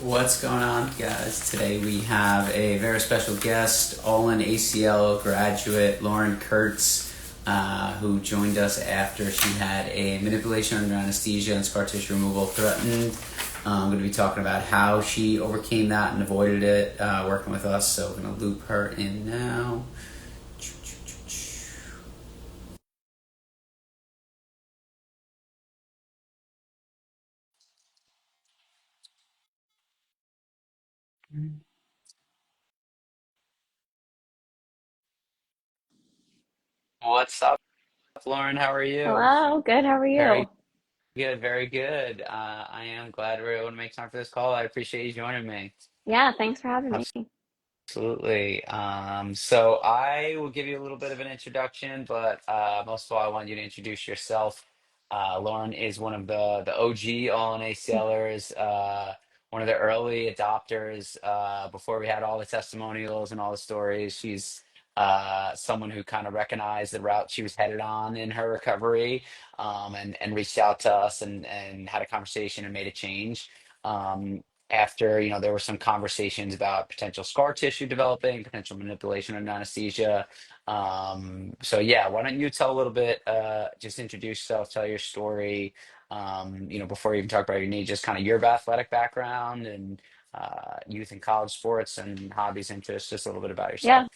What's going on, guys? Today we have a very special guest, all in ACL graduate Lauren Kurtz, who joined us after she had a manipulation under anesthesia and scar tissue removal threatened. I'm going to be talking about how she overcame that and avoided it, working with us. So I'm going to loop her in now. What's up, Lauren? How are you? Hello, good. How are you? Very good, very good. I am glad we were able to make time for this call. I appreciate you joining me. Yeah, thanks for having me. Absolutely. So I will give you a little bit of an introduction, but most of all, I want you to introduce yourself. Lauren is one of the OG All in ACLers, one of the early adopters before we had all the testimonials and all the stories. She's someone who kind of recognized the route she was headed on in her recovery, and reached out to us and had a conversation and made a change. After there were some conversations about potential scar tissue developing, potential manipulation and anesthesia. So yeah, why don't you tell a little bit, just introduce yourself, tell your story, before you even talk about your knee, just kind of your athletic background and youth and college sports and hobbies, interests, just a little bit about yourself.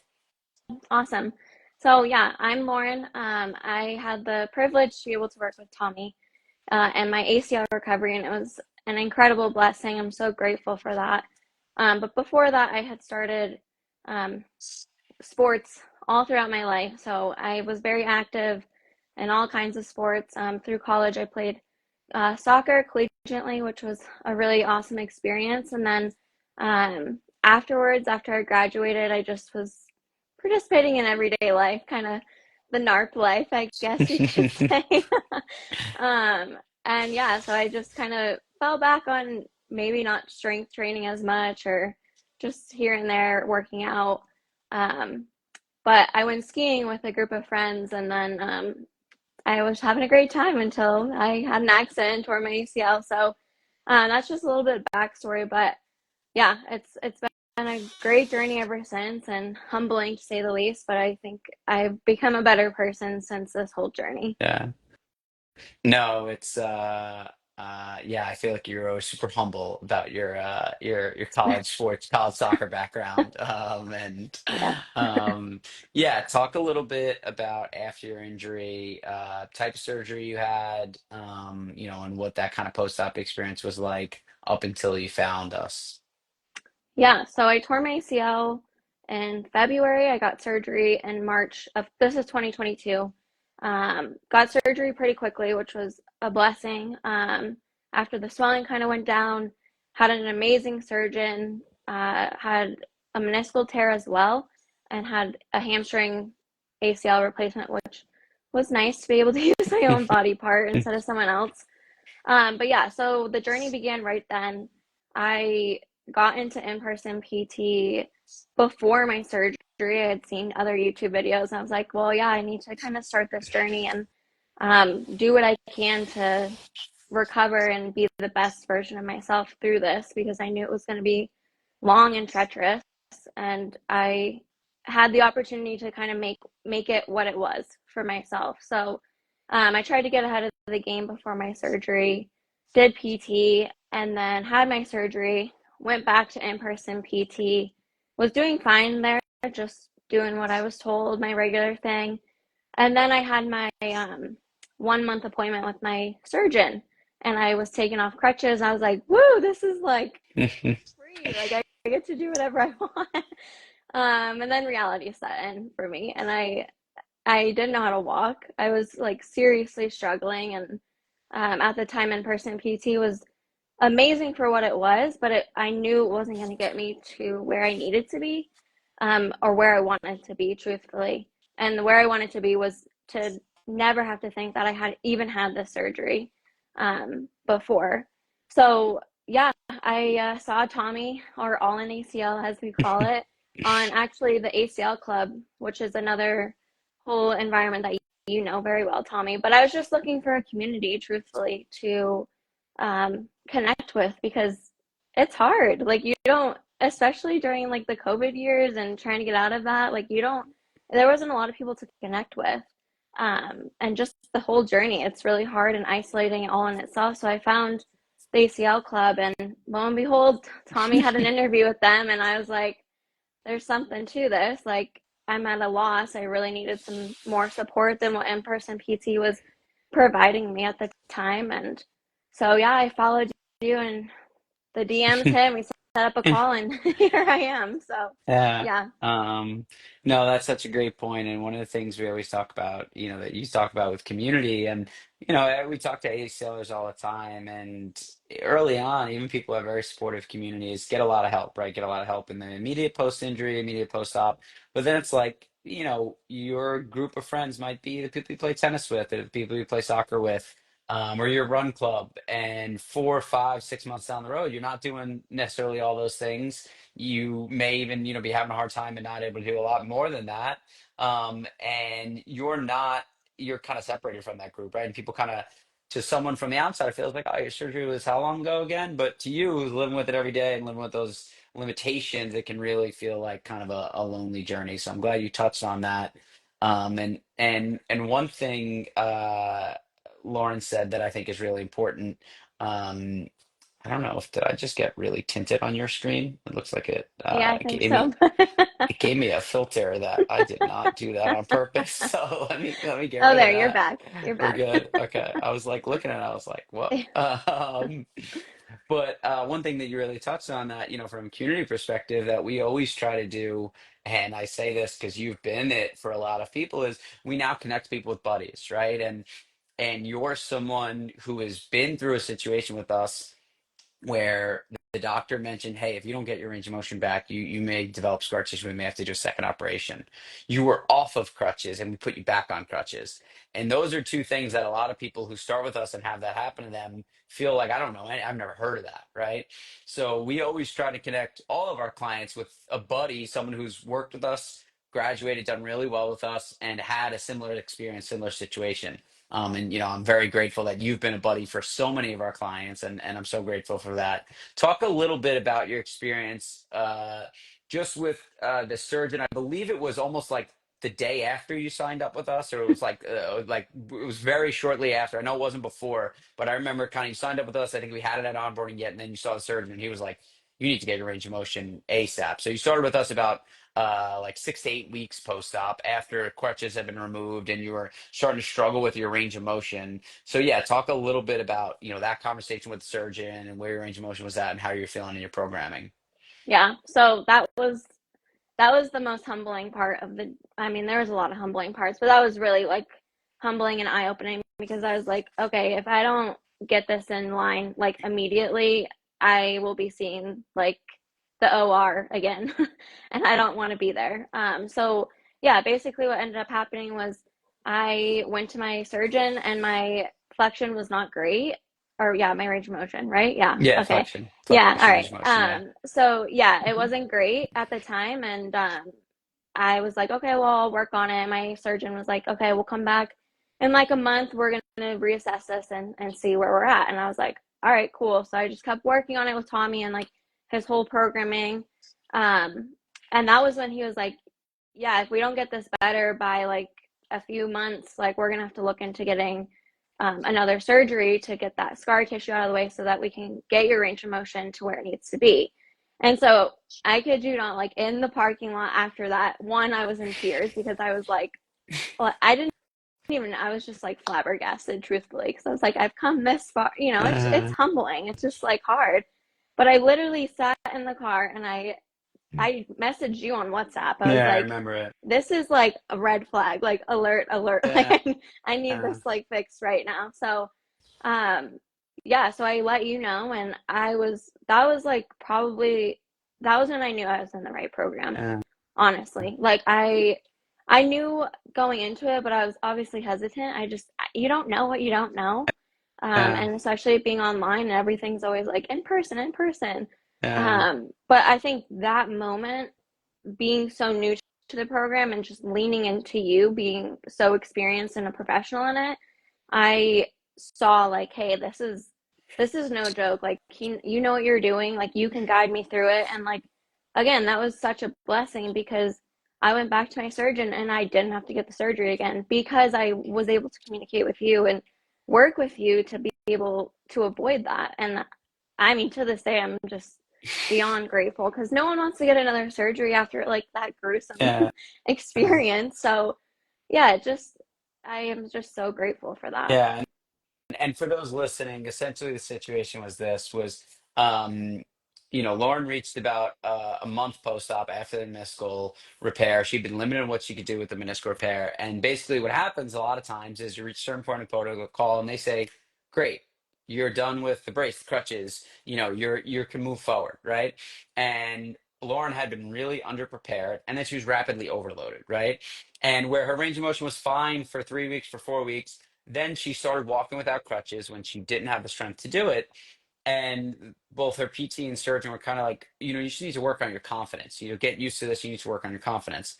Yeah, awesome. So yeah, I'm Lauren. I had the privilege to be able to work with Tommy and my ACL recovery, and it was an incredible blessing. I'm so grateful for that. But before that, I had started um, sports all throughout my life. So I was very active in all kinds of sports. Through college, I played soccer collegiately, which was a really awesome experience. And then afterwards, after I graduated, I just was participating in everyday life, kind of the narc life, I guess you could say. um, and yeah, so I just kind of fell back on maybe not strength training as much or just here and there working out. Um, but I went skiing with a group of friends, and then I was having a great time until I had an accident, tore my ACL. So that's just a little bit of backstory. But yeah, it's been a great journey ever since, and humbling to say the least. But I think I've become a better person since this whole journey. Yeah. No, it's yeah, I feel like you're always super humble about your college sports, college soccer background. And Yeah. um yeah, talk a little bit about after your injury, type of surgery you had, and what that kind of post-op experience was like up until you found us. Yeah, so I tore my ACL in February. I got surgery in March of this is 2022. Got surgery pretty quickly, which was a blessing. After the swelling kind of went down, had an amazing surgeon, had a meniscal tear as well, and had a hamstring ACL replacement, which was nice to be able to use my own body part instead of someone else. But yeah, so the journey began right then. I got into in-person PT before my surgery. I had seen other YouTube videos, and I was like, well, yeah, I need to kind of start this journey and do what I can to recover and be the best version of myself through this because I knew it was going to be long and treacherous, and I had the opportunity to kind of make it what it was for myself. So I tried to get ahead of the game before my surgery, did PT, and then had my surgery, went back to in-person PT, was doing fine there, just doing what I was told, my regular thing. And then I had my 1 month appointment with my surgeon, and I was taking off crutches. I was like, woo, this is like free. Like I get to do whatever I want. And then reality set in for me, and I didn't know how to walk. I was like seriously struggling, and at the time, in-person PT was amazing for what it was, but I knew it wasn't going to get me to where I needed to be, or where I wanted to be, truthfully. And where I wanted to be was to never have to think that I had even had this surgery before. So yeah, I saw Tommy, or All in ACL as we call it, on actually the ACL Club, which is another whole environment that you know very well, Tommy. But I was just looking for a community, truthfully, to connect with because it's hard. Like you don't, especially during like the COVID years and trying to get out of that, like you don't, there wasn't a lot of people to connect with. And just the whole journey, it's really hard and isolating all in itself. So I found the ACL Club, and lo and behold, Tommy had an interview with them, and I was like, there's something to this. Like I'm at a loss. I really needed some more support than what in-person PT was providing me at the time. And so yeah, I followed you and the DMs hit. We set up a call, and here I am. So Yeah. yeah, Um, no, that's such a great point. And one of the things we always talk about, that you talk about with community, and, we talk to ACLers all the time. And early on, even people who have very supportive communities get a lot of help, right? Get a lot of help in the immediate post-injury, immediate post-op. But then it's like, your group of friends might be the people you play tennis with, or the people you play soccer with. Or your run club, and 4, 5, 6 months down the road, you're not doing necessarily all those things. You may even be having a hard time and not able to do a lot more than that. And you're kind of separated from that group, right? And people kind of, to someone from the outside, it feels like, oh, your surgery was how long ago again? But to you, who's living with it every day and living with those limitations, it can really feel like kind of a lonely journey. So I'm glad you touched on that. And one thing Lauren said that I think is really important. Um, I don't know if did I just get really tinted on your screen? It looks like it yeah, I it think gave me so. it gave me a filter that I did not do that on purpose. So let me get Oh, rid of there, you're that. back. You're We're back. good. Okay. I was like looking at it, I was like, whoa. But one thing that you really touched on that, from a community perspective that we always try to do, and I say this because you've been it for a lot of people, is we now connect people with buddies, right? And you're someone who has been through a situation with us where the doctor mentioned, hey, if you don't get your range of motion back, you may develop scar tissue. We may have to do a second operation. You were off of crutches and we put you back on crutches. And those are two things that a lot of people who start with us and have that happen to them feel like, I don't know, I've never heard of that, right? So we always try to connect all of our clients with a buddy, someone who's worked with us, graduated, done really well with us, and had a similar experience, similar situation. And I'm very grateful that you've been a buddy for so many of our clients, and I'm so grateful for that. Talk a little bit about your experience, just with the surgeon. I believe it was almost like the day after you signed up with us, or it was like it was very shortly after. I know it wasn't before, but I remember kind of you signed up with us. I think we hadn't had onboarding yet, and then you saw the surgeon, and he was like, "You need to get your range of motion ASAP." So you started with us about like 6 to 8 weeks post-op after crutches have been removed and you were starting to struggle with your range of motion. So yeah, talk a little bit about, that conversation with the surgeon and where your range of motion was at and how you're feeling in your programming. Yeah. So that was the most humbling part of the, I mean, there was a lot of humbling parts, but that was really like humbling and eye-opening because I was like, okay, if I don't get this in line like immediately, I will be seeing like the OR again, and I don't want to be there. So yeah, basically what ended up happening was I went to my surgeon and my flexion was not great. Or yeah, my range of motion, right? Yeah. Yeah, Okay. flexion, Yeah, all range right. of motion. Yeah. So yeah, it Mhm. wasn't great at the time, and I was like, okay, well, I'll work on it. My surgeon was like, okay, we'll come back in like a month. We're gonna reassess this and see where we're at. And I was like, all right, cool. So I just kept working on it with Tommy and like his whole programming. And that was when he was like, yeah, if we don't get this better by like a few months, like we're gonna have to look into getting another surgery to get that scar tissue out of the way so that we can get your range of motion to where it needs to be. And so I kid you not, like in the parking lot after that, one, I was in tears because I was like, well, I didn't even, I was just like flabbergasted, truthfully, because I was like, I've come this far, it's Uh, humbling. It's just like hard. But I literally sat in the car and I messaged you on WhatsApp. I was yeah, I like, remember it. this is like a red flag, like alert, alert. Like Yeah. I need Uh, this like fixed right now. So, um, yeah, so I let you know, and that was like probably, that was when I knew I was in the right program, uh, honestly. Like I knew going into it, but I was obviously hesitant. You don't know what you don't know. uh, And especially being online and everything's always like in person, in person. uh, But I think that moment, being so new to the program and just leaning into you being so experienced and a professional in it, I saw like, hey, this is no joke. Like, you know what you're doing. Like, you can guide me through it. And like, again, that was such a blessing because I went back to my surgeon and I didn't have to get the surgery again because I was able to communicate with you and work with you to be able to avoid that. And I mean, to this day, I'm just beyond grateful because no one wants to get another surgery after like that gruesome Yeah. experience. So, yeah, I am just so grateful for that. Yeah. And for those listening, essentially the situation was um, Lauren reached about a month post-op after the meniscal repair. She'd been limited in what she could do with the meniscal repair. And basically what happens a lot of times is you reach a certain point in protocol and they say, great, you're done with the brace, the crutches, you can move forward, right? And Lauren had been really underprepared and then she was rapidly overloaded, right? And where her range of motion was fine for 3 weeks, for 4 weeks, then she started walking without crutches when she didn't have the strength to do it. And both her PT and surgeon were kind of like, you just need to work on your confidence. Get used to this. You need to work on your confidence.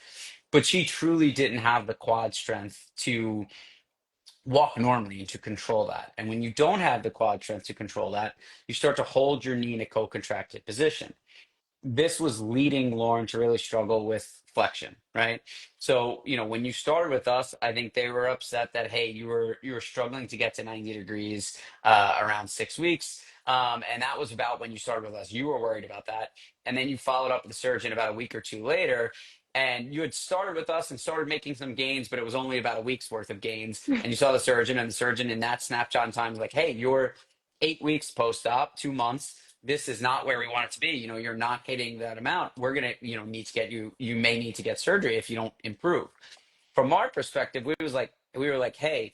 But she truly didn't have the quad strength to walk normally and to control that. And when you don't have the quad strength to control that, you start to hold your knee in a co-contracted position. This was leading Lauren to really struggle with flexion, right? So, when you started with us, I think they were upset that, hey, you were struggling to get to 90 degrees around 6 weeks. And that was about when you started with us. You were worried about that. And then you followed up with the surgeon about a week or two later. And you had started with us and started making some gains, but it was only about a week's worth of gains. And you saw the surgeon, and the surgeon in that snapshot in time was like, hey, you're 8 weeks post-op, 2 months. This is not where we want it to be. You're not hitting that amount. We're gonna, need to get you may need to get surgery if you don't improve. From our perspective, we were like, hey,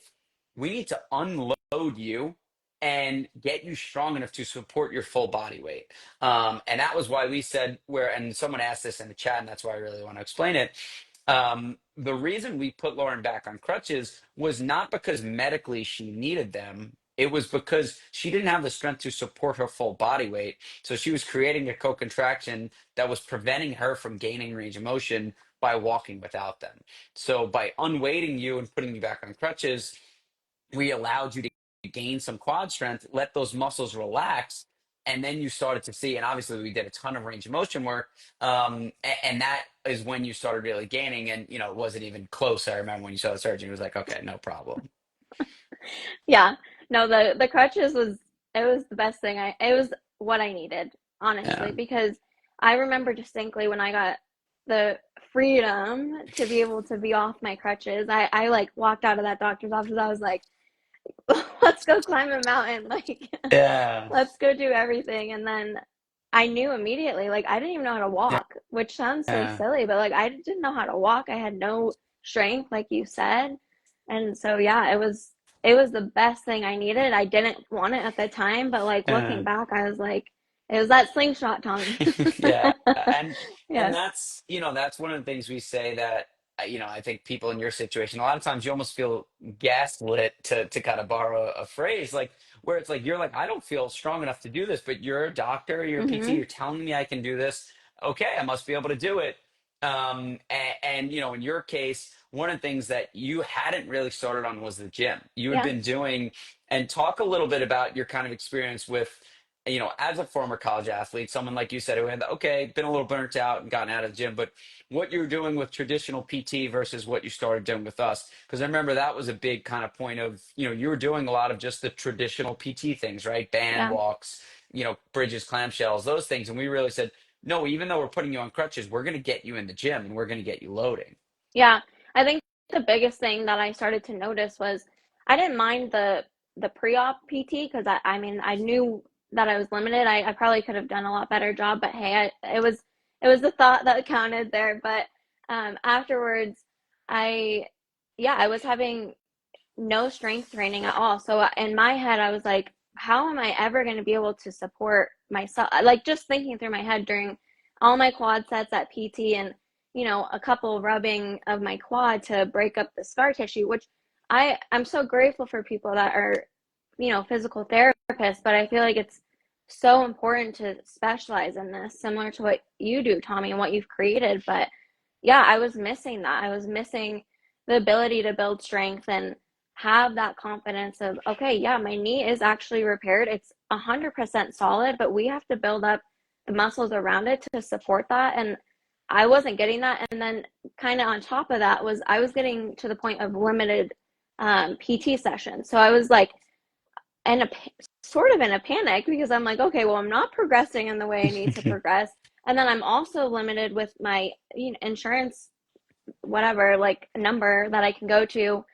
we need to unload you and get you strong enough to support your full body weight. And that was why we said and someone asked this in the chat, and that's why I really want to explain it. The reason we put Lauren back on crutches was not because medically she needed them. It was because she didn't have the strength to support her full body weight. So she was creating a co-contraction that was preventing her from gaining range of motion by walking without them. So by unweighting you and putting you back on crutches, we allowed you to gain some quad strength, let those muscles relax, and then you started to see. And obviously, we did a ton of range of motion work, and that is when you started really gaining. And it wasn't even close. I remember when you saw the surgeon, he was like, "Okay, no problem." Yeah. No, the crutches it was the best thing. It was what I needed, honestly, Yeah, because I remember distinctly when I got the freedom to be able to be off my crutches. I like walked out of that doctor's office. I was like, let's go climb a mountain. Like, yeah, let's go do everything. And then I knew immediately, like, I didn't even know how to yeah, walk, which sounds so yeah, silly, but like, I didn't know how to walk. I had no strength, like you said. And so, yeah, it was the best thing I needed. I didn't want it at the time, but like looking yeah. back, I was like, it was that slingshot, Tommy. Yeah, and Yes. that's one of the things we say that I think people in your situation a lot of times you almost feel gaslit to kind of borrow a phrase like where it's like you're like I don't feel strong enough to do this, but you're a doctor, you're a PT, Hmm. you're telling me I can do this. Okay, I must be able to do it. And in your case, one of the things that you hadn't really started on was the gym. You had Yeah. been doing, and talk a little bit about your kind of experience with as a former college athlete, someone like you said who had, okay, been a little burnt out and gotten out of the gym, but what you're doing with traditional PT versus what you started doing with us. Because I remember that was a big kind of point of, you were doing a lot of just the traditional PT things, right? Band Yeah. walks, bridges, clamshells, those things. And we really said, no, even though we're putting you on crutches, we're going to get you in the gym and we're going to get you loading. Yeah, I think the biggest thing that I started to notice was I didn't mind the pre-op PT because I mean I knew that I was limited. I probably could have done a lot better job, but hey, it was the thought that counted there. But afterwards, I yeah, I was having no strength training at all. So in my head, I was like, how am I ever going to be able to support myself? Like just thinking through my head during all my quad sets at PT and, a couple rubbing of my quad to break up the scar tissue, which I'm so grateful for people that are, physical therapists, but I feel like it's so important to specialize in this, similar to what you do, Tommy, and what you've created. But yeah, I was missing that. I was missing the ability to build strength and have that confidence of, okay, yeah, my knee is actually repaired. It's 100% solid, but we have to build up the muscles around it to support that. And I wasn't getting that. And then kind of on top of that was I was getting to the point of limited PT sessions. So I was like in a sort of in a panic because I'm like, okay, well, I'm not progressing in the way I need to progress. And then I'm also limited with my insurance, whatever, like number that I can go to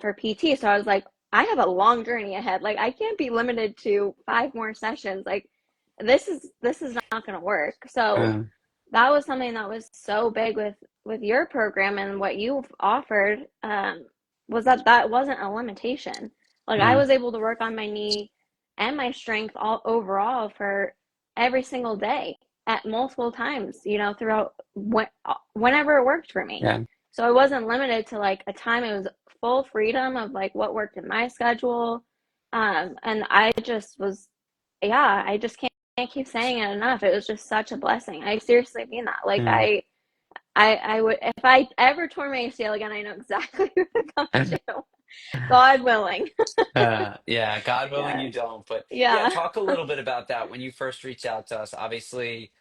for PT. So I was like, I have a long journey ahead. Like I can't be limited to 5 more sessions. Like this is not going to work. So Uh, that was something that was so big with your program and what you've offered, was that that wasn't a limitation. Like I uh, was able to work on my knee and my strength all overall for every single day at multiple times, throughout whenever it worked for me. yeah, So I wasn't limited to like a time. It was full freedom of like what worked in my schedule. And I just was, yeah, I just can't keep saying it enough. It was just such a blessing. I seriously mean that. Like yeah. I would, if I ever tore my ACL again, I know exactly who to come to. God willing. Yeah, God willing you Yes. don't. But yeah, Yeah. talk a little bit about that when you first reached out to us. Obviously,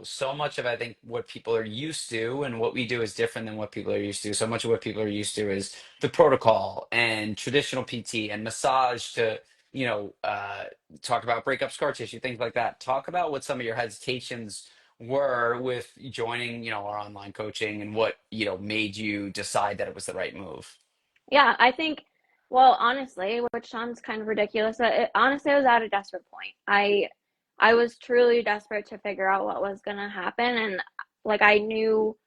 so much of I think what people are used to and what we do is different than what people are used to. So much of what people are used to is the protocol and traditional PT and massage to, talk about breakup scar tissue, things like that. Talk about what some of your hesitations were with joining, our online coaching and what, made you decide that it was the right move. Yeah, I think, well, honestly, which sounds kind of ridiculous, but honestly, I was at a desperate point. I was truly desperate to figure out what was going to happen, and like I knew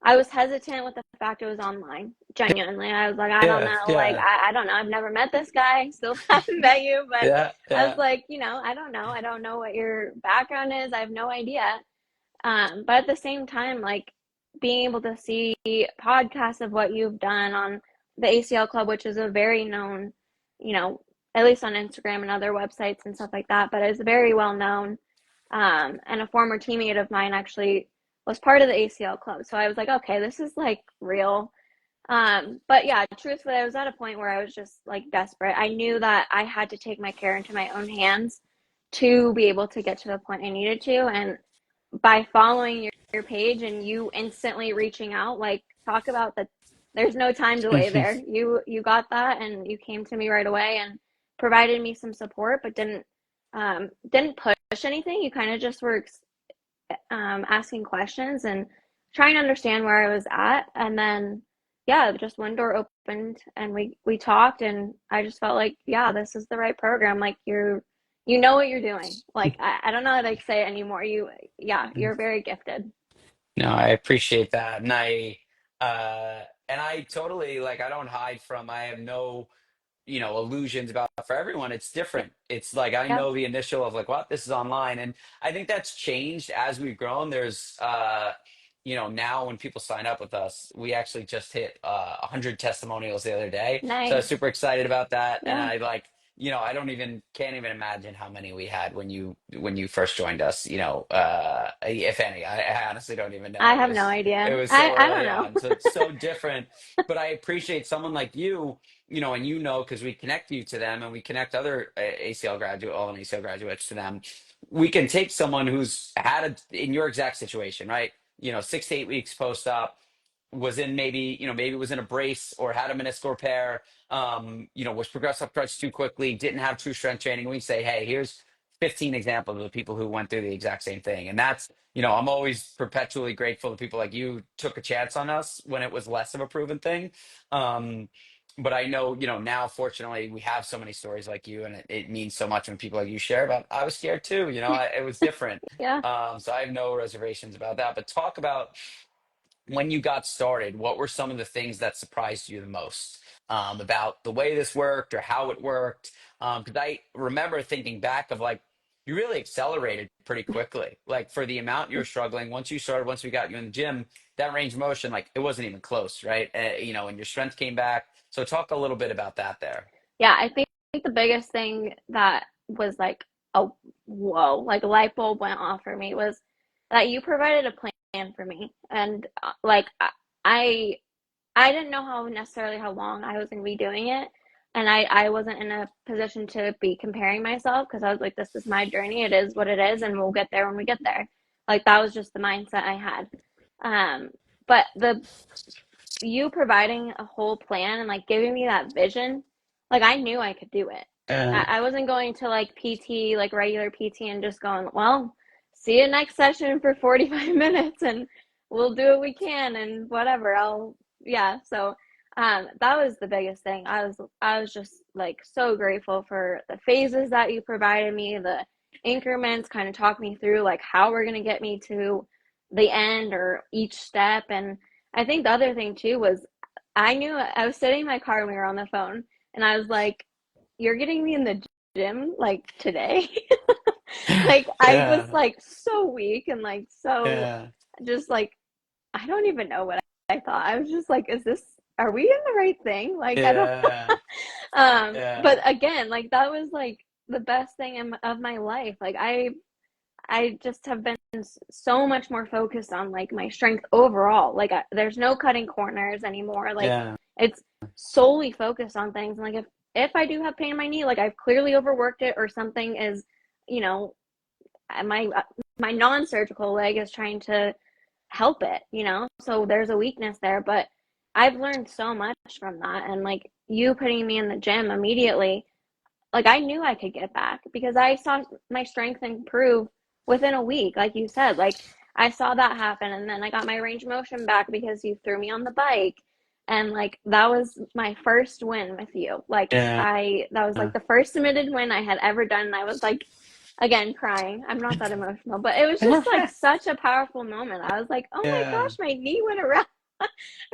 I was hesitant with the fact it was online. Genuinely, I was like, I don't Yeah, know, like yeah, I don't know. I've never met this guy, still haven't met you, but yeah, I was yeah. like, I don't know. I don't know what your background is. I have no idea. But at the same time, like being able to see podcasts of what you've done on the ACL Club, which is a very known, you know, at least on Instagram and other websites and stuff like that, but it's very well known. And a former teammate of mine actually was part of the ACL Club. So I was like, okay, this is like real. But yeah, truthfully, I was at a point where I was just like desperate. I knew that I had to take my care into my own hands to be able to get to the point I needed to. And by following your page and you instantly reaching out, like talk about the there's no time delay there. You got that and you came to me right away and provided me some support, but didn't push anything. You kind of just were asking questions and trying to understand where I was at. And then, yeah, just one door opened and we talked, and I just felt like, yeah, this is the right program. Like you know what you're doing. Like I don't know how to say it anymore. Yeah, you're very gifted. No, I appreciate that. And I totally like I don't hide from I have no illusions about for everyone it's different. It's like I Yep. know the initial of like what this is online, and I think that's changed as we've grown. There's now when people sign up with us, we actually just hit 100 testimonials the other day, so I was Nice. super excited about that. And Yeah. I like I don't even can't even imagine how many we had when you first joined us, if any. I honestly don't even know. I It have no was it idea. was so I don't early know. on, so it's so different. But I appreciate someone like you, and because we connect you to them and we connect other ACL graduate, all ACL graduates to them, we can take someone who's had in your exact situation, right? 6 to 8 weeks post op, was in maybe was in a brace or had a meniscal repair, was progressed up crutch too quickly, didn't have true strength training. We say, hey, here's 15 examples of the people who went through the exact same thing. And that's, I'm always perpetually grateful to people like you took a chance on us when it was less of a proven thing. Um, but I know, now fortunately we have so many stories like you, and it means so much when people like you share about, I was scared too, it was different. Yeah. So I have no reservations about that, but talk about when you got started, what were some of the things that surprised you the most about the way this worked or how it worked? Because I remember thinking back of like, you really accelerated pretty quickly. Like for the amount you were struggling, once we got you in the gym, that range of motion, like it wasn't even close, right? And your strength came back. So talk a little bit about that there. Yeah, I think the biggest thing that was like a whoa, like a light bulb went off for me was that you provided a plan for me. And like I I didn't know how necessarily how long I was going to be doing it, and I wasn't in a position to be comparing myself because I was like, this is my journey. It is what it is, and we'll get there when we get there. Like that was just the mindset I had. Um, but the you providing a whole plan and like giving me that vision, like I knew I could do it. Yeah. I wasn't going to like PT, like regular PT, and just going, well, see you next session for 45 minutes and we'll do what we can and whatever. Yeah. So, that was the biggest thing. I was just like so grateful for the phases that you provided me, the increments, kind of talk me through like how we're going to get me to the end or each step. And I think the other thing too was I knew I was sitting in my car and we were on the phone and I was like, you're getting me in the gym like today. Like I was Yeah. like so weak and like so Yeah. just like I don't even know what I thought. I was just like, is this are we in the right thing? Like I don't Yeah. but Yeah. again, like that was like the best thing of my life. Like I just have been so much more focused on like my strength overall. Like there's no cutting corners anymore. Like Yeah. it's solely focused on things. And like if I do have pain in my knee, like I've clearly overworked it or something is, you know, my my non-surgical leg is trying to help it, you know? So there's a weakness there, but I've learned so much from that and like you putting me in the gym immediately like I knew I could get back because I saw my strength improve within a week, like you said. Like I saw that happen, and then I got my range of motion back because you threw me on the bike, and like that was my first win with you. Like Yeah. I that was like the first submitted win I had ever done, and I was like again crying. I'm not that emotional, but it was just like such a powerful moment. I was like, oh my Yeah. gosh, my knee went around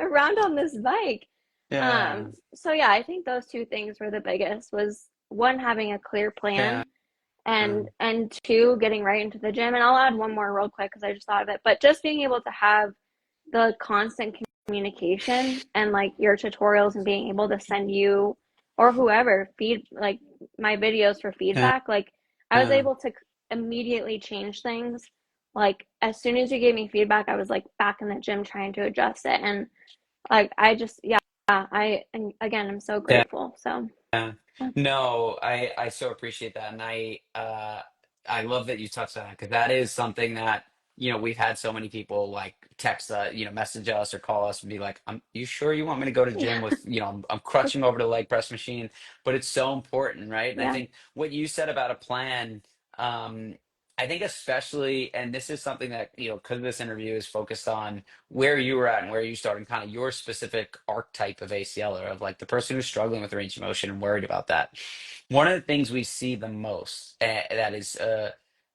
around on this bike. Yeah. So yeah, I think those two things were the biggest was one having a clear Yeah. plan and two getting right into the gym. And I'll add one more real quick because I just thought of it. But just being able to have the constant communication and like your tutorials and being able to send you or whoever feed like my videos for Yeah. feedback, like I was Yeah. able to immediately change things. Like as soon as you gave me feedback, I was like back in the gym trying to adjust it. And like I just yeah, I and again I'm so Yeah. grateful. So Yeah. No, I so appreciate that, and I love that you touched on it because that is something that we've had so many people like text message us or call us and be like, "I'm you sure you want me to go to gym yeah, with I'm crutching over the leg press machine," but it's so important, right? And I yeah. think what you said about a plan, um, I think especially, and this is something that because this interview is focused on where you were at and where you started, and kind of your specific archetype of ACLer, of like the person who's struggling with range of motion and worried about that. One of the things we see the most, that is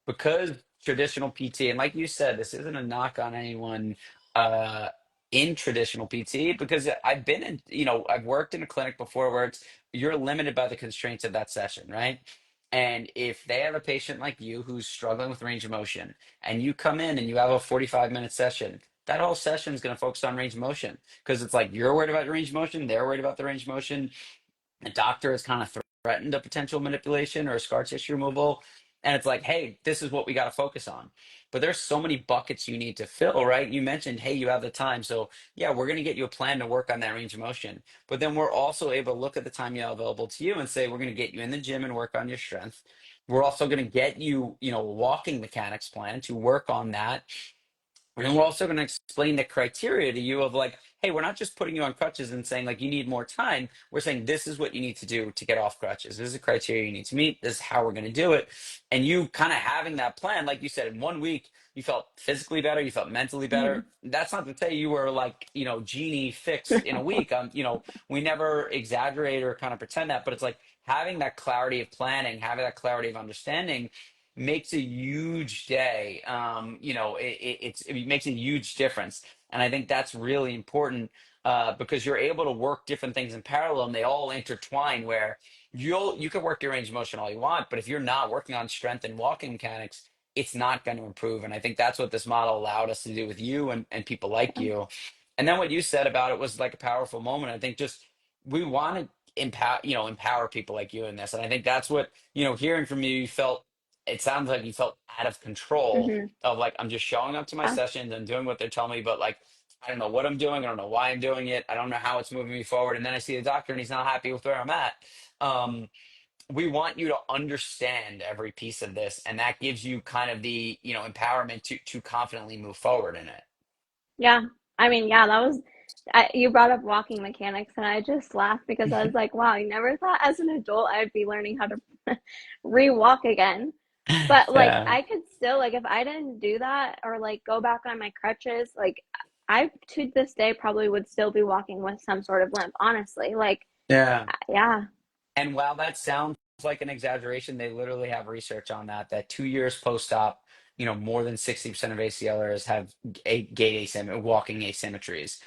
because traditional PT, and like you said, this isn't a knock on anyone uh, in traditional PT, because I've been in, I've worked in a clinic before where you're limited by the constraints of that session, right? And if they have a patient like you who's struggling with range of motion, and you come in and you have a 45-minute session, that whole session is going to focus on range of motion because it's like you're worried about your range of motion, they're worried about the range of motion. The doctor has kind of threatened a potential manipulation or a scar tissue removal. And it's like, hey, this is what we got to focus on. But there's so many buckets you need to fill, right? You mentioned, hey, you have the time. So, yeah, we're going to get you a plan to work on that range of motion. But then we're also able to look at the time you have available to you and say, we're going to get you in the gym and work on your strength. We're also going to get you, a walking mechanics plan to work on that, and we're also going to explain the criteria to you of like, hey, we're not just putting you on crutches and saying like you need more time. We're saying this is what you need to do to get off crutches. This is the criteria you need to meet. This is how we're going to do it. And you kind of having that plan, like you said, in 1 week, you felt physically better, you felt mentally Mhm. better. That's not to say you were like, genie fixed in a week. We never exaggerate or kind of pretend that, but it's like having that clarity of planning, having that clarity of understanding makes a huge day. It makes a huge difference, and I think that's really important because you're able to work different things in parallel, and they all intertwine. Where you can work your range of motion all you want, but if you're not working on strength and walking mechanics, it's not going to improve. And I think that's what this model allowed us to do with you and people like you. And then what you said about it was like a powerful moment. I think just we want to empower people like you in this, and I think that's what hearing from you, you felt it sounds like you felt out of control Mhm. of like I'm just showing up to my Yeah. sessions and doing what they're telling me, but like I don't know what I'm doing. I don't know why I'm doing it. I don't know how it's moving me forward. And then I see the doctor and he's not happy with where I'm at. Um, we want you to understand every piece of this, and that gives you kind of the, empowerment to confidently move forward in it. Yeah. I mean, yeah, that was, you brought up walking mechanics, and I just laughed because I was like, wow, I never thought as an adult I'd be learning how to re-walk again. But like, Yeah. I could still, like, if I didn't do that or like go back on my crutches, like, I to this day probably would still be walking with some sort of limp, honestly. Like, Yeah. yeah, And while that sounds like an exaggeration, they literally have research on that 2 years post-op, more than 60% of ACLers have walking asymmetries.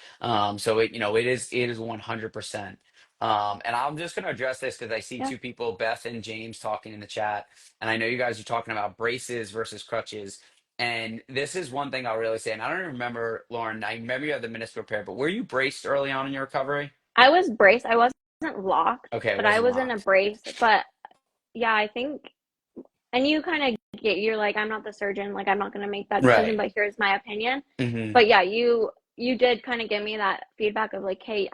So it is 100%. And I'm just going to address this because I see yeah. two people, Beth and James, talking in the chat. And I know you guys are talking about braces versus crutches. And this is one thing I'll really say. And I don't even remember, Lauren, I remember you had the meniscal repair, but were you braced early on in your recovery? I was braced. I wasn't locked, Okay, it but I wasn't was in a locked. brace. But yeah, I think, and you kind of you're like, I'm not the surgeon, like I'm not going to make that decision, Right. but here's my opinion. Hmm. But yeah, you did kind of give me that feedback of like, hey,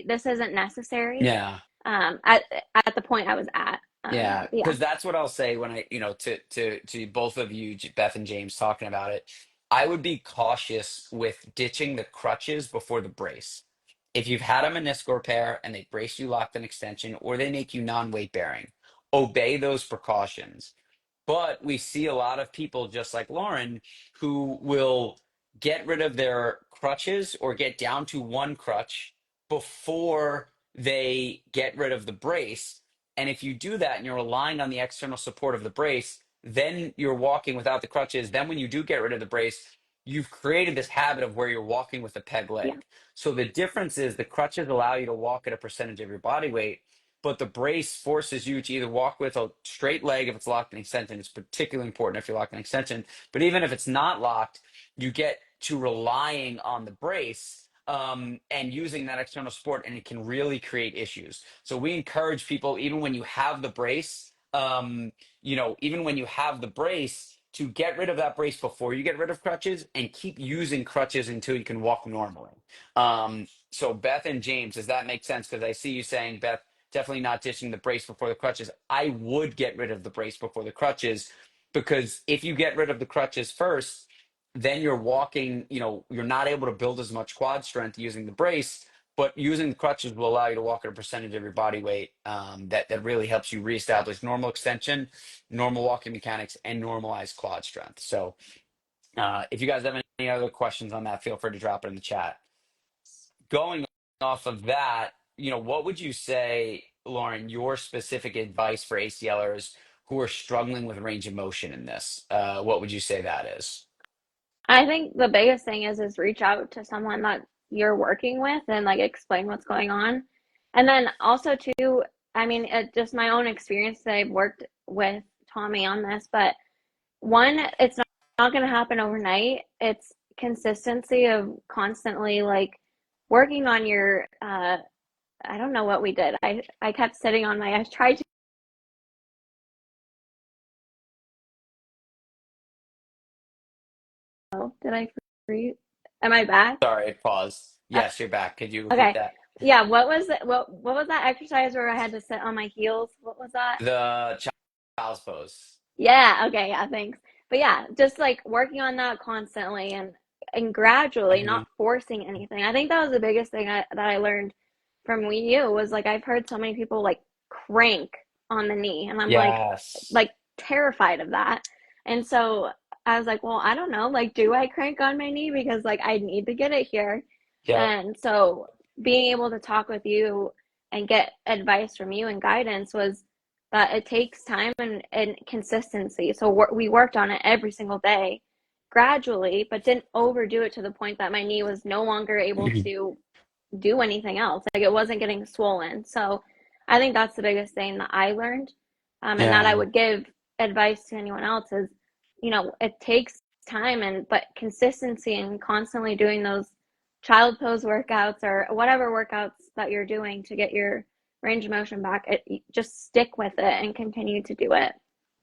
this isn't necessary. Yeah. At the point I was at. Yeah. Yeah, Because that's what I'll say when to both of you, Beth and James, talking about it. I would be cautious with ditching the crutches before the brace. If you've had a meniscal repair and they brace you locked in extension or they make you non-weight bearing, obey those precautions. But we see a lot of people just like Lauren who will get rid of their crutches or get down to one crutch before they get rid of the brace. And if you do that and you're relying on the external support of the brace, then you're walking without the crutches. Then when you do get rid of the brace, you've created this habit of where you're walking with a peg yeah, leg. So the difference is the crutches allow you to walk at a percentage of your body weight, but the brace forces you to either walk with a straight leg if it's locked in extension. It's particularly important if you're locked in extension. But even if it's not locked, you get to relying on the brace and using that external support, and it can really create issues. So we encourage people, even when you have the brace, even when you have the brace, to get rid of that brace before you get rid of crutches and keep using crutches until you can walk normally. So Beth and James, does that make sense? Because I see you saying, Beth, definitely not ditching the brace before the crutches. I would get rid of the brace before the crutches because if you get rid of the crutches first, then you're walking, you're not able to build as much quad strength using the brace, but using the crutches will allow you to walk at a percentage of your body weight that really helps you reestablish normal extension, normal walking mechanics, and normalized quad strength. So if you guys have any other questions on that, feel free to drop it in the chat. Going off of that, what would you say, Lauren, your specific advice for ACLers who are struggling with range of motion in this? What would you say that is? I think the biggest thing is reach out to someone that you're working with and like explain what's going on. And then also too, I mean, just my own experience that I've worked with Tommy on this, but one, it's not going to happen overnight. It's consistency of constantly like working on your I don't know what we did. I kept sitting on my I tried to did I freeze? Am I back? Sorry, pause. Uh, Yes, you're back. Could you repeat okay. that? Yeah, what was it? What was that exercise where I had to sit on my heels? What was that? The child's pose. Yeah, okay, yeah, thanks. But yeah, just like working on that constantly and gradually, Hmm. not forcing anything. I think that was the biggest thing that I learned from you was like I've heard so many people like crank on the knee, and I'm Yes. like terrified of that. And so I was like, well, I don't know, like do I crank on my knee because like I need to get it here. Yep. And so being able to talk with you and get advice from you and guidance was that it takes time and consistency. So we worked on it every single day gradually, but didn't overdo it to the point that my knee was no longer able to do anything else. Like it wasn't getting swollen. So I think that's the biggest thing that I learned. And that I Yeah. would give advice to anyone else is, it takes time but consistency and constantly doing those child pose workouts or whatever workouts that you're doing to get your range of motion back. Just stick with it and continue to do it.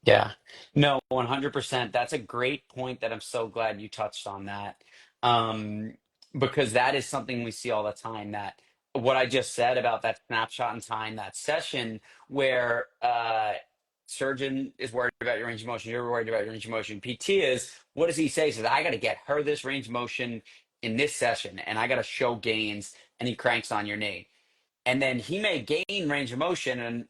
Yeah. No, 100%. That's a great point that I'm so glad you touched on that. Um, because that is something we see all the time, that what I just said about that snapshot in time, that session where surgeon is worried about your range of motion, you're worried about your range of motion. PT is, what does he say? He says, I got to get her this range of motion in this session and I got to show gains, and he cranks on your knee. And then he may gain range of motion, and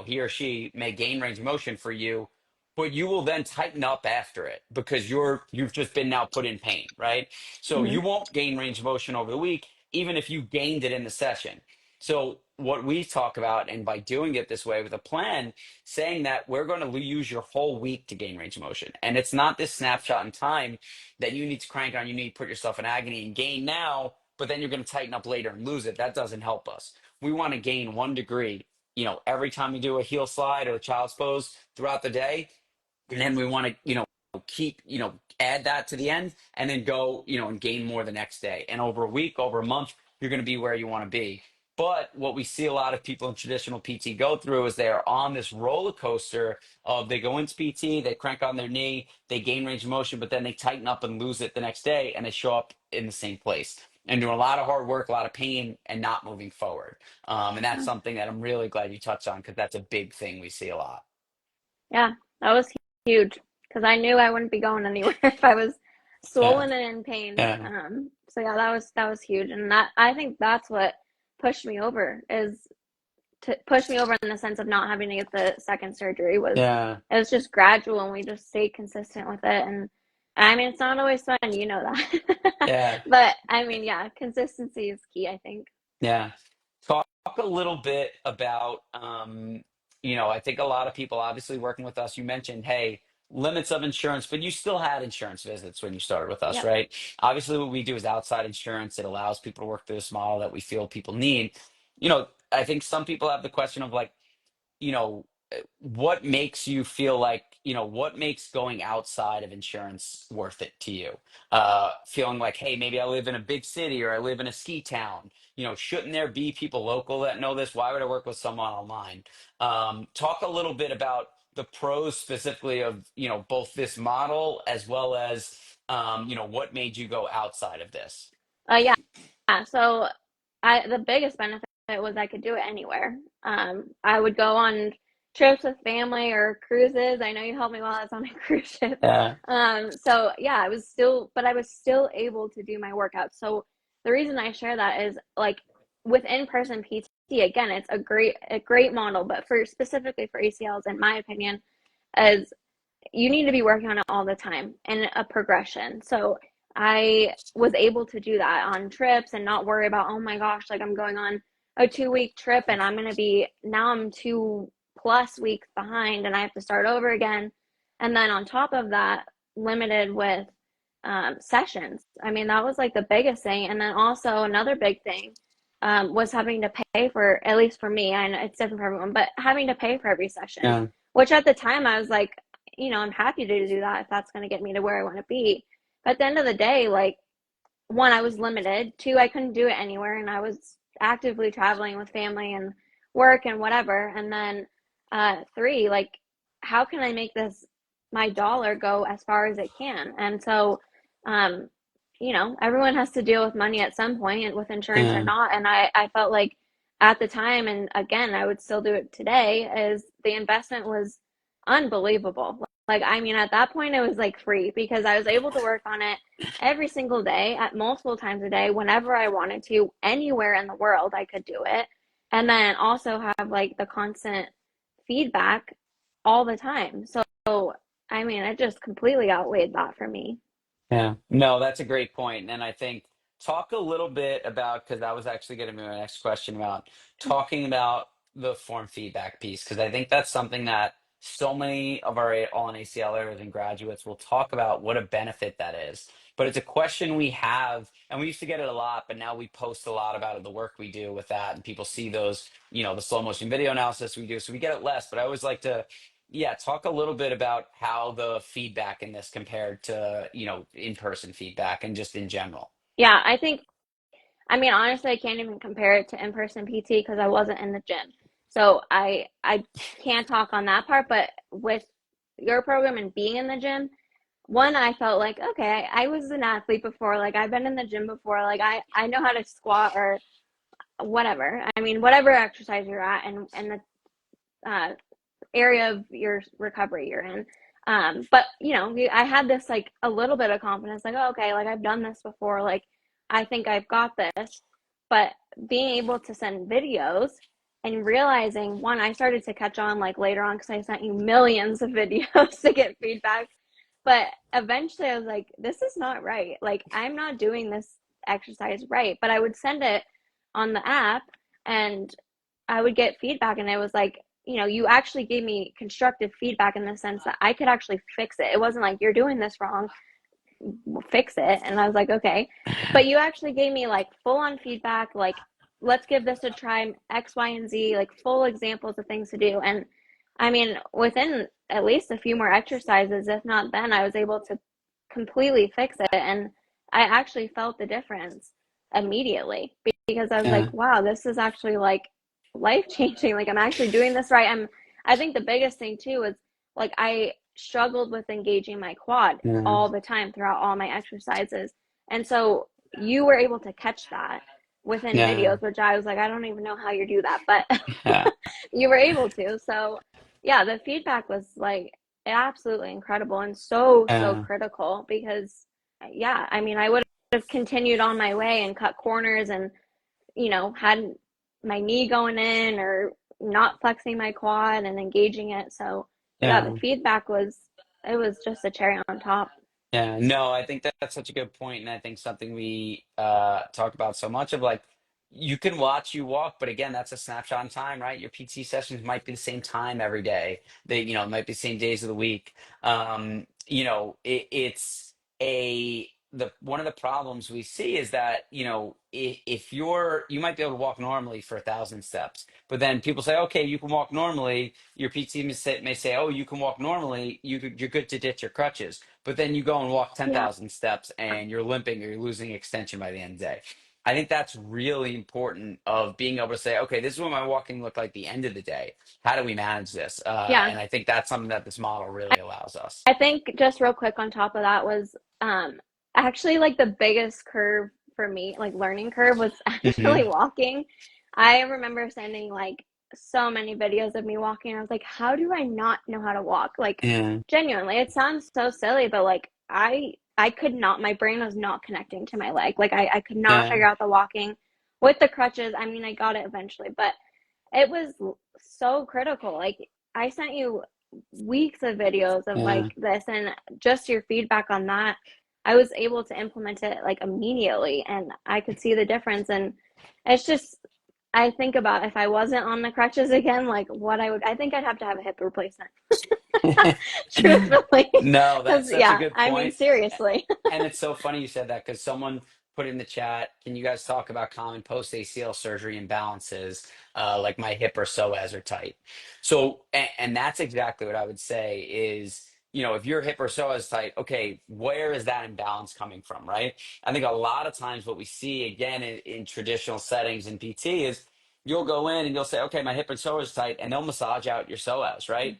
he or she may gain range of motion for you, but you will then tighten up after it because you've just been now put in pain, right? So Hmm. you won't gain range of motion over the week, even if you gained it in the session. So what we talk about, and by doing it this way with a plan, saying that we're going to use your whole week to gain range of motion, and it's not this snapshot in time that you need to crank on, you need to put yourself in agony and gain now, but then you're going to tighten up later and lose it. That doesn't help us. We want to gain 1 degree, every time we do a heel slide or a child's pose throughout the day. And then we want to, keep, add that to the end and then go, and gain more the next day. And over a week, over a month, you're going to be where you want to be. But what we see a lot of people in traditional PT go through is they are on this roller coaster of, they go into PT, they crank on their knee, they gain range of motion, but then they tighten up and lose it the next day, and they show up in the same place and doing a lot of hard work, a lot of pain, and not moving forward. And that's something that I'm really glad you touched on, because that's a big thing we see a lot. Yeah, that was huge because I knew I wouldn't be going anywhere if I was Yeah. swollen and in pain. Yeah. So yeah, that was huge, and that I think that's what pushed me over is to push me over in the sense of not having to get the second surgery was Yeah. it was just gradual and we just stayed consistent with it. And I mean, it's not always fun, you know that. Yeah. But I mean, yeah, consistency is key, I think. Yeah. Talk a little bit about, I think a lot of people obviously working with us, you mentioned, hey, limits of insurance, but you still had insurance visits when you started with us, Yep. right? Obviously, what we do is outside insurance. It allows people to work through this model that we feel people need. I think some people have the question of like, what makes you feel like, what makes going outside of insurance worth it to you? Feeling like, hey, maybe I live in a big city or I live in a ski town. Shouldn't there be people local that know this? Why would I work with someone online? Talk a little bit about the pros specifically of, both this model as well as, what made you go outside of this? Yeah. So the biggest benefit was I could do it anywhere. I would go on trips with family or cruises. I know you helped me while I was on a cruise ship. Yeah. So yeah, I was still able to do my workouts. So the reason I share that is like with in-person PT, again, it's a great model, but for specifically for ACLs, in my opinion, is you need to be working on it all the time and a progression. So I was able to do that on trips and not worry about, oh my gosh, like I'm going on a 2 week trip and I'm 2+ weeks behind and I have to start over again. And then on top of that, limited with sessions. I mean, that was like the biggest thing. And then also another big thing was having to pay for, at least for me, I know it's different for everyone, but having to pay for every session, Yeah. which at the time I was like, I'm happy to do that if that's going to get me to where I want to be. But at the end of the day, like, one, I was limited. Two, I couldn't do it anywhere, and I was actively traveling with family and work and whatever. And then three, like, how can I make this my dollar go as far as it can? And so, um, everyone has to deal with money at some point, with insurance or Yeah. not. And I felt like at the time, and again, I would still do it today, is the investment was unbelievable. Like, I mean, at that point, it was like free because I was able to work on it every single day at multiple times a day whenever I wanted to, anywhere in the world I could do it. And then also have like the constant feedback all the time. So, I mean, it just completely outweighed that for me. Yeah. No, that's a great point. And I think talk a little bit about, because that was actually going to be my next question, about talking about the form feedback piece, because I think that's something that so many of our all in ACLers and graduates will talk about what a benefit that is. But it's a question we have, and we used to get it a lot, but now we post a lot about it, the work we do with that, and people see those, the slow motion video analysis we do. So we get it less, but I always like to, yeah, talk a little bit about how the feedback in this compared to, in-person feedback and just in general. Yeah, I mean, honestly, I can't even compare it to in-person PT because I wasn't in the gym. So I can't talk on that part, but with your program and being in the gym, one, I felt like, okay, I was an athlete before, like I've been in the gym before, like I know how to squat or whatever. I mean, whatever exercise you're at and the area of your recovery you're in. But you know, I had this like a little bit of confidence, like, oh, okay, like I've done this before, like I think I've got this. But being able to send videos and realizing one, I started to catch on like later on because I sent you millions of videos to get feedback. But eventually I was like, this is not right. Like I'm not doing this exercise right. But I would send it on the app and I would get feedback and it was like, you know, you actually gave me constructive feedback in the sense that I could actually fix it. It wasn't like you're doing this wrong, fix it. And I was like, okay. But you actually gave me like full on feedback, like, let's give this a try, X, Y, and Z, like full examples of things to do. And I mean, within at least a few more exercises, if not then, I was able to completely fix it. And I actually felt the difference immediately because I was Yeah, like, wow, this is actually like life changing. Like I'm actually doing this right. I think the biggest thing too is like I struggled with engaging my quad yeah, all the time throughout all my exercises. And so you were able to catch that within yeah, videos, which I was like, I don't even know how you do that, but yeah, you were able to. So yeah, the feedback was like absolutely incredible and so, so yeah, critical because yeah, I mean, I would have continued on my way and cut corners and, you know, had my knee going in or not flexing my quad and engaging it. So yeah, the yeah. feedback was, it was just a cherry on top. Yeah, no, I think that's such a good point, and I think something we talk about so much of like you can watch you walk, but again, that's a snapshot in time, right? Your PT sessions might be the same time every day. They, it might be the same days of the week. It's a the one of the problems we see is that if you might be able to walk normally for 1,000 steps, but then people say, okay, you can walk normally. Your PT may say, oh, you can walk normally. You're good to ditch your crutches, but then you go and walk Yeah. 10,000 steps and you're limping or you're losing extension by the end of the day. I think that's really important of being able to say, okay, this is what my walking looked like at the end of the day. How do we manage this? Yeah. And I think that's something that this model really allows us. I think just real quick on top of that was actually like the biggest curve for me, like learning curve was actually Hmm. walking. I remember sending like so many videos of me walking. I was like, how do I not know how to walk? Like Yeah, genuinely, it sounds so silly, but like I could not, my brain was not connecting to my leg. Like I could not yeah, figure out the walking with the crutches. I mean, I got it eventually, but it was so critical. Like I sent you weeks of videos of yeah, like this and just your feedback on that. I was able to implement it like immediately and I could see the difference. And it's just, I think about if I wasn't on the crutches again, like what I think I'd have to have a hip replacement, truthfully. No, Because, that's such a yeah, good I mean, point. seriously. And it's so funny you said that because someone put in the chat, can you guys talk about common post ACL surgery imbalances, like my hip or psoas are tight? So, and that's exactly what I would say is, if your hip or psoas is tight, okay, where is that imbalance coming from, right? I think a lot of times what we see again in traditional settings in PT is you'll go in and you'll say, okay, my hip and psoas is tight, and they'll massage out your psoas, right?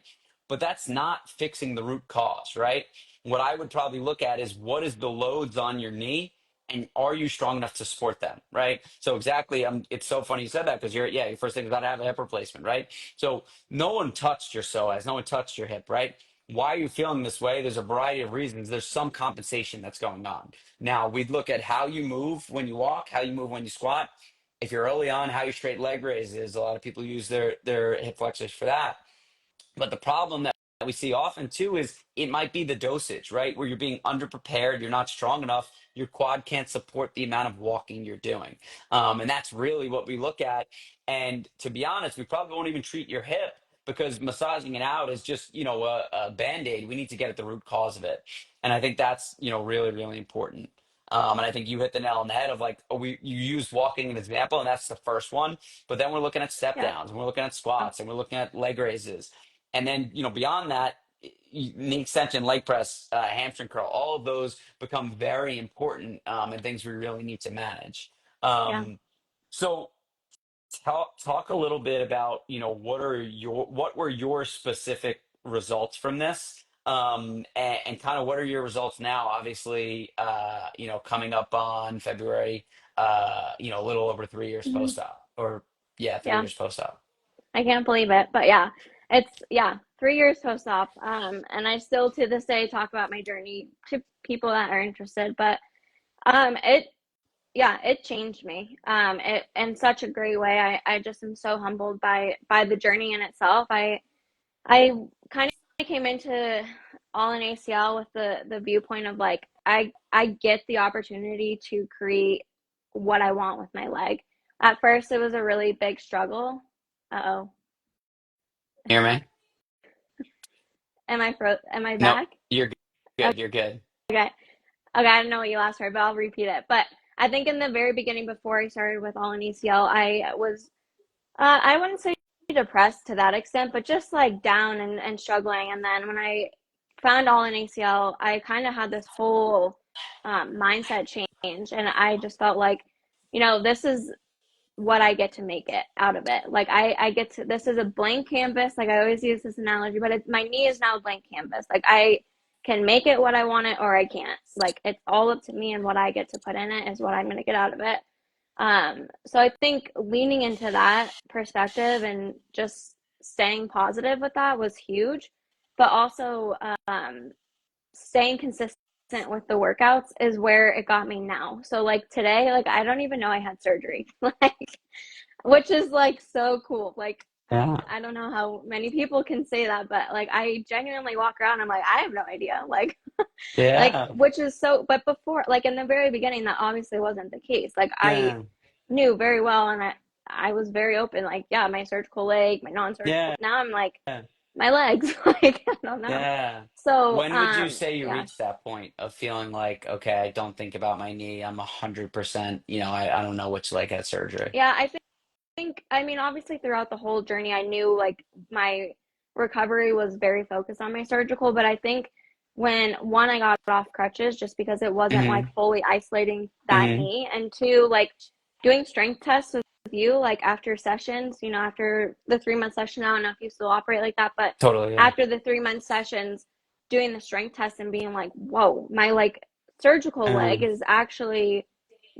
But that's not fixing the root cause, right? What I would probably look at is what is the loads on your knee and are you strong enough to support them, right? So exactly, it's so funny you said that because your first thing is got to have a hip replacement, right? So no one touched your psoas, no one touched your hip, right? Why are you feeling this way? There's a variety of reasons. There's some compensation that's going on. Now we'd look at how you move when you walk, how you move when you squat. If you're early on, how you straight leg raises. A lot of people use their hip flexors for that. But the problem that we see often too is it might be the dosage, right? Where you're being underprepared, you're not strong enough, your quad can't support the amount of walking you're doing. And that's really what we look at. And to be honest, we probably won't even treat your hip because massaging it out is just, a band-aid. We need to get at the root cause of it. And I think that's, really, really important. And I think you hit the nail on the head of like, you use walking as an example, and that's the first one. But then we're looking at step Yeah. downs, and we're looking at squats, and we're looking at leg raises. And then, beyond that, knee extension, leg press, hamstring curl, all of those become very important and things we really need to manage. Yeah. Um, so talk a little bit about, what were your specific results from this? And kind of what are your results now? Obviously, coming up on February, a little over 3 years Mhm. post-op, or yeah, three Yeah, years post-op. I can't believe it. But yeah, it's, yeah, 3 years post-op. And I still to this day talk about my journey to people that are interested. But it, yeah, it changed me. It in such a great way. I just am so humbled by the journey in itself. I kind of came into all in ACL with the viewpoint of like I get the opportunity to create what I want with my leg. At first, it was a really big struggle. Uh-oh. Hear me? Am I Nope, back? you're good. You're good. Okay. Okay, I don't know what you last heard, but I'll repeat it. But I think in the very beginning, before I started with all in ACL, I was I wouldn't say depressed to that extent, but just like down and struggling. And then when I found all in ACL, I kind of had this whole mindset change, and I just felt like, this is what I get to make it out of it. Like I get to, this is a blank canvas. Like I always use this analogy, but my knee is now a blank canvas. Like I can make it what I want it or I can't. Like it's all up to me, and what I get to put in it is what I'm going to get out of it. So I think leaning into that perspective and just staying positive with that was huge, but also staying consistent with the workouts is where it got me now. So like today, like I don't even know I had surgery. Like, which is like so cool. Like Yeah. I don't know how many people can say that, but like I genuinely walk around, I'm like, I have no idea. Like Yeah. which is so, but before, like in the very beginning, that obviously wasn't the case. Like I Yeah. knew very well, and I was very open, like, yeah, my surgical leg, my non-surgical. Yeah. Now I'm like, my legs, like I don't know. Yeah. So When would you say you yeah. reached that point of feeling like, okay, I don't think about my knee. I'm 100%, I don't know which leg had surgery. Yeah, I think, I mean, obviously throughout the whole journey, I knew like my recovery was very focused on my surgical, but I think when one, I got off crutches just because it wasn't like Hmm. fully isolating that Hmm. knee, and two, like doing strength tests with you, like after sessions, after the 3 month session, I don't know if you still operate like that, but Totally. Yeah. after the 3 month sessions, doing the strength test and being like, whoa, my like surgical leg Um, is actually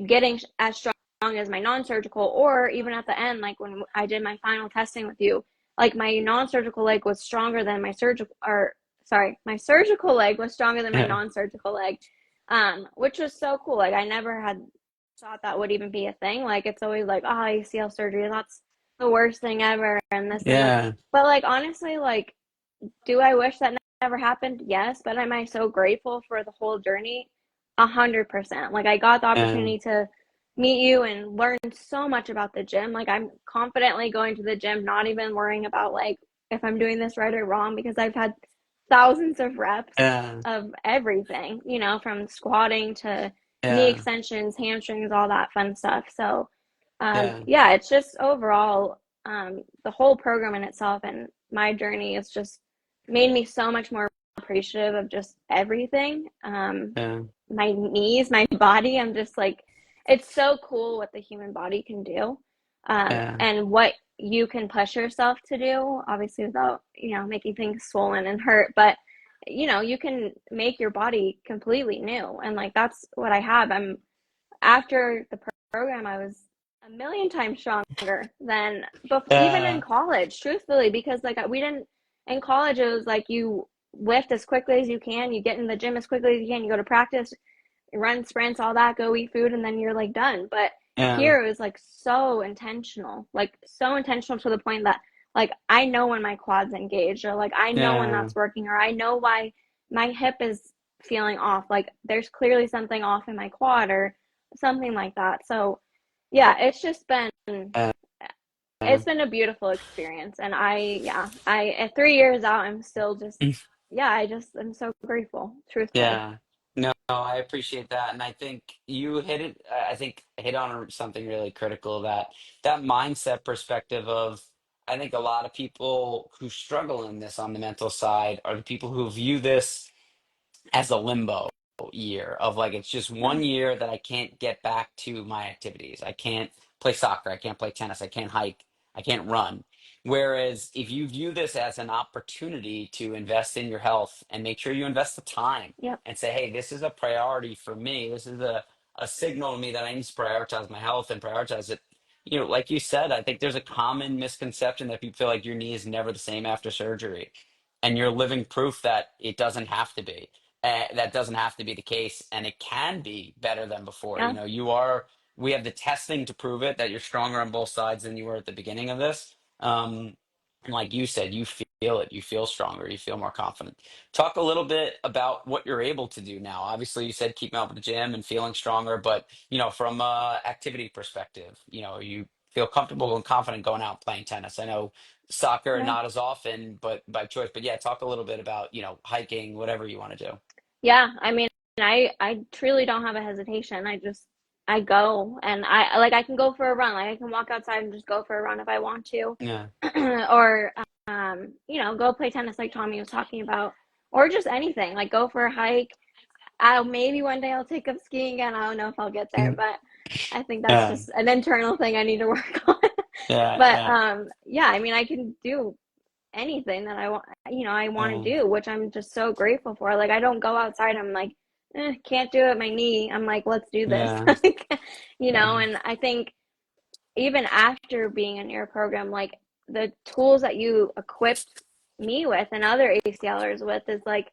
getting as strong as my non-surgical, or even at the end, like when I did my final testing with you, like my non-surgical leg was stronger than my surgical, or sorry, my surgical leg was stronger than my yeah. non-surgical leg, which was so cool. Like I never had thought that would even be a thing. Like it's always like, oh, ACL surgery, that's the worst thing ever, and this and that. Yeah. But like honestly, like, do I wish that never happened? Yes, but am I so grateful for the whole journey? 100%. Like I got the Yeah. opportunity to meet you and learn so much about the gym. Like I'm confidently going to the gym, not even worrying about like if I'm doing this right or wrong, because I've had thousands of reps Yeah. of everything, from squatting to knee Yeah. extensions, hamstrings, all that fun stuff. So, Yeah. yeah, it's just overall, the whole program in itself and my journey has just made me so much more appreciative of just everything. Yeah. My knees, my body, I'm just like, it's so cool what the human body can do, Yeah. and what you can push yourself to do, obviously without, making things swollen and hurt, but you can make your body completely new. And like, that's what I have. After the program, I was a million times stronger than before, even in Yeah. college, truthfully, because like we didn't, in college, it was like you lift as quickly as you can, you get in the gym as quickly as you can, you go to practice, run sprints, all that, go eat food, and then you're like done. But Yeah. here it was like so intentional to the point that like I know when my quads engaged, or like I know when Yeah. that's working, or I know why my hip is feeling off. Like there's clearly something off in my quad or something like that. So yeah, Yeah. it's been a beautiful experience. And I at 3 years out, I'm still just, yeah, I'm so grateful, truthfully. Yeah. No, I appreciate that. And I think you hit on something really critical, that mindset perspective of, I think a lot of people who struggle in this on the mental side are the people who view this as a limbo year of like, it's just Yeah. 1 year that I can't get back to my activities. I can't play soccer. I can't play tennis. I can't hike. I can't run. Whereas if you view this as an opportunity to invest in your health and make sure you invest the time Yep. and say, hey, this is a priority for me. This is a signal to me that I need to prioritize my health and prioritize it. You know, like you said, I think there's a common misconception that people feel like your knee is never the same after surgery. And you're living proof that it doesn't have to be. That doesn't have to be the case. And it can be better than before. You Yeah. know, we have the testing to prove it that you're stronger on both sides than you were at the beginning of this. And like you said, you feel it, you feel stronger, you feel more confident. Talk a little bit about what you're able to do now. Obviously, you said keeping up with the gym and feeling stronger, but you know, from a activity perspective, you know, you feel comfortable and confident going out playing tennis. I know soccer Yeah. not as often, but by choice. But yeah, talk a little bit about, you know, hiking, whatever you want to do. Yeah. I mean, I truly don't have a hesitation. I go, and I like, I can go for a run. Like I can walk outside and just go for a run if I want to. Yeah. Or go play tennis like Tommy was talking about, or just anything. Like go for a hike. I'll maybe one day I'll take up skiing again. I don't know if I'll get there, but I think that's Yeah. just an internal thing I need to work on. Yeah. But Yeah. yeah, I mean, I can do anything that I want to Yeah. do, which I'm just so grateful for. Like I don't go outside, I'm like, can't do it, my knee. I'm like, let's do this. Yeah. Like, Yeah. and I think even after being in your program, like the tools that you equipped me with and other ACLers with is like,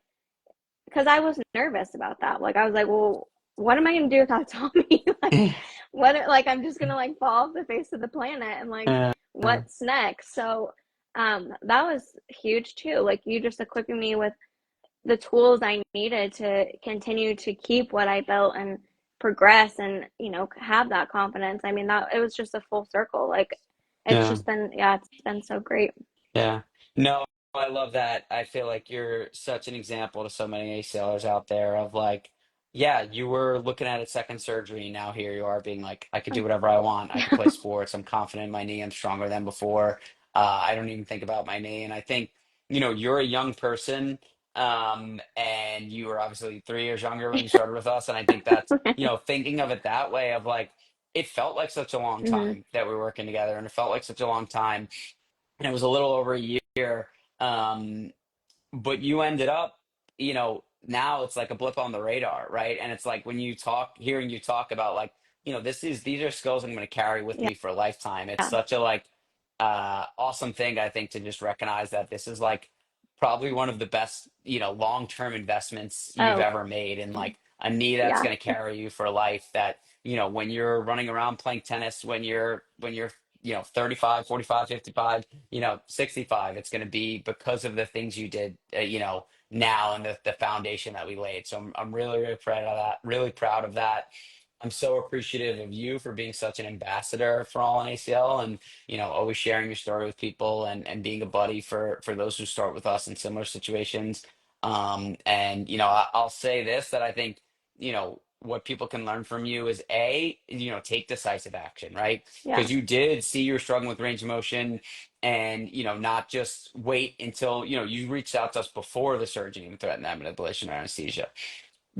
because I was nervous about that. Like I was like, well, what am I gonna do without Tommy? Like, like I'm just gonna like fall off the face of the planet, and like, Yeah. what's next? So, that was huge too. Like you just equipping me with the tools I needed to continue to keep what I built and progress, and have that confidence. I mean, that it was just a full circle. Like it's Yeah. just been, yeah, it's been so great. Yeah. No, I love that. I feel like you're such an example to so many ACLers out there of like, yeah, you were looking at a second surgery, and now here you are being like, I could do whatever I want. I could play Yeah. sports. I'm confident in my knee. I'm stronger than before. I don't even think about my knee. And I think, you know, you're a young person, and you were obviously 3 years younger when you started with us. And I think that's, you know, thinking of it that way of like, it felt like such a long Hmm. time that we were working together, and it felt like such a long time, and it was a little over a year. Um, but you ended up, you know, now it's like a blip on the radar, right? And it's like when you talk, hearing you talk about like, you know, these are skills I'm going to carry with Yeah. me for a lifetime. It's such a like awesome thing, I think, to just recognize that this is like probably one of the best, you know, long-term investments you've Oh, ever made, and like a knee that's yeah. going to carry you for life. That, you know, when you're running around playing tennis, when you're you know, 35, 45, 55, you know, 65, it's going to be because of the things you did, you know, now, and the foundation that we laid. So I'm really, really proud of that. Really proud of that. I'm so appreciative of you for being such an ambassador for All in ACL, and, you know, always sharing your story with people, and being a buddy for those who start with us in similar situations. And, you know, I'll say this, that I think, you know, what people can learn from you is you know, take decisive action, right? Yeah. Because you did see you were struggling with range of motion, and, you know, not just wait until, you know, you reached out to us before the surgery and threatened that manipulation or anesthesia.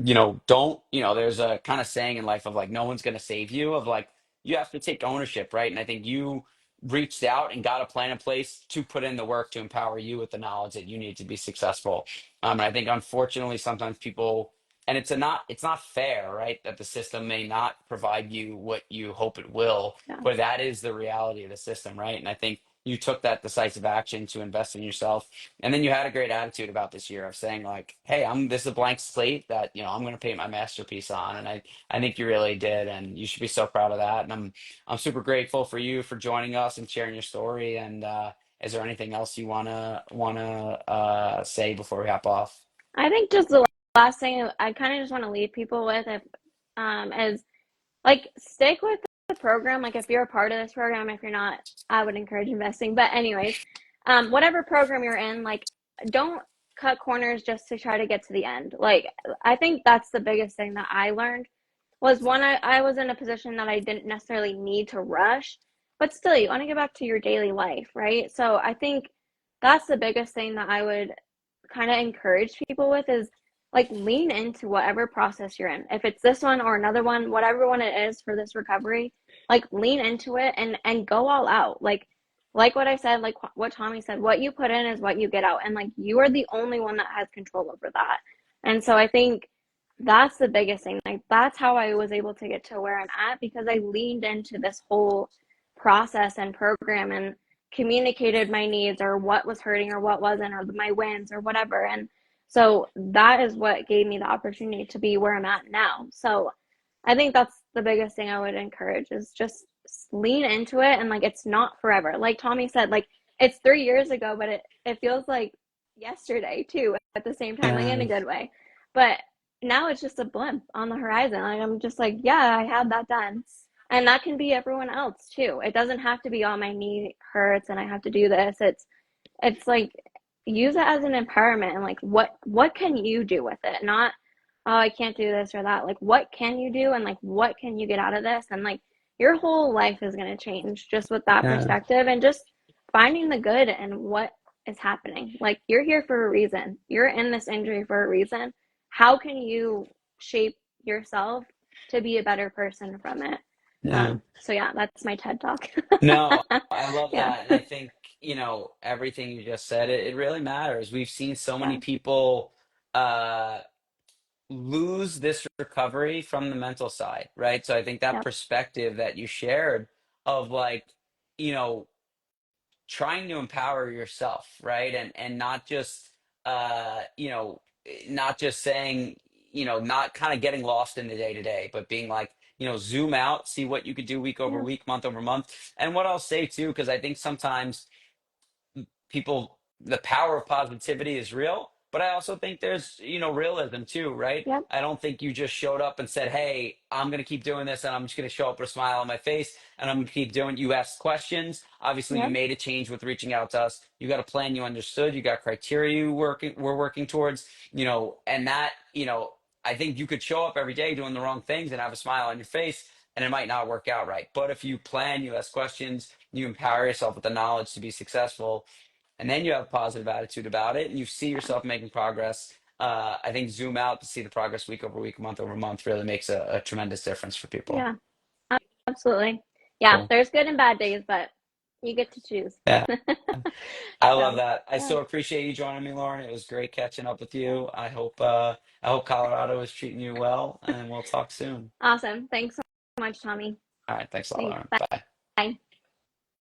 You know, don't, you know, there's a kind of saying in life of like, no one's going to save you, of like, you have to take ownership, right? And I think you reached out and got a plan in place to put in the work to empower you with the knowledge that you need to be successful. And I think unfortunately sometimes people, and it's not fair, right, that the system may not provide you what you hope it will, Yeah. but that is the reality of the system, right? And I think you took that decisive action to invest in yourself, and then you had a great attitude about this year of saying like, hey, this is a blank slate that, you know, I'm going to paint my masterpiece on. And I think you really did, and you should be so proud of that. And I'm super grateful for you for joining us and sharing your story. And is there anything else you wanna say before we hop off? I think just the last thing I kind of just want to leave people with, if is like, stick with the program. Like if you're a part of this program, if you're not, I would encourage investing. But anyways, whatever program you're in, like don't cut corners just to try to get to the end. Like I think that's the biggest thing that I learned was, one, I was in a position that I didn't necessarily need to rush, but still you want to get back to your daily life, right? So I think that's the biggest thing that I would kind of encourage people with is like lean into whatever process you're in. If it's this one or another one, whatever one it is for this recovery, like lean into it and go all out. Like like what I said, like what Tommy said, what you put in is what you get out. And like you are the only one that has control over that. And so I think that's the biggest thing. Like that's how I was able to get to where I'm at because I leaned into this whole process and program and communicated my needs or what was hurting or what wasn't or my wins or whatever. And so that is what gave me the opportunity to be where I'm at now. So I think that's the biggest thing I would encourage is just lean into it and like it's not forever. Like Tommy said, like it's 3 years ago, but it feels like yesterday too at the same time, like in a Yeah, good way. But now it's just a blimp on the horizon. Like I'm just like, yeah, I had that done. And that can be everyone else too. It doesn't have to be all my knee hurts and I have to do this. It's like use it as an empowerment and like what can you do with it? Not oh, I can't do this or that. Like what can you do and like what can you get out of this? And like your whole life is going to change just with that yeah, perspective and just finding the good and what is happening. Like you're here for a reason. You're in this injury for a reason. How can you shape yourself to be a better person from it? yeah. So yeah, that's my TED talk. No, I love Yeah. that. And I think, everything you just said, it really matters. We've seen so many Yeah. people uh lose this recovery from the mental side, right? So I think that Yep. perspective that you shared of like, you know, trying to empower yourself, right? And not just not just saying, not kind of getting lost in the day to day, but being like, zoom out, see what you could do week over Yeah. week, month over month. And what I'll say too, because I think sometimes people, the power of positivity is real, but I also think there's realism too, right? Yep. I don't think you just showed up and said, hey, I'm going to keep doing this and I'm just going to show up with a smile on my face and I'm going to keep doing. You asked questions, obviously you Yep. made a change with reaching out to us. You got a plan, you understood, you got criteria we're working towards, and that, I think you could show up every day doing the wrong things and have a smile on your face and it might not work out right. But if you plan, you ask questions, you empower yourself with the knowledge to be successful, and then you have a positive attitude about it and you see Yeah. yourself making progress. I think zoom out to see the progress week over week, month over month really makes a tremendous difference for people. Yeah. Absolutely. Yeah, Cool. there's good and bad days, but you get to choose. Yeah, I love So, that. I yeah, so appreciate you joining me, Lauren. It was great catching up with you. I hope Colorado is treating you well, and we'll talk soon. awesome. Thanks so much, Tommy. All right, thanks a lot, Thanks. Lauren. Bye. Bye.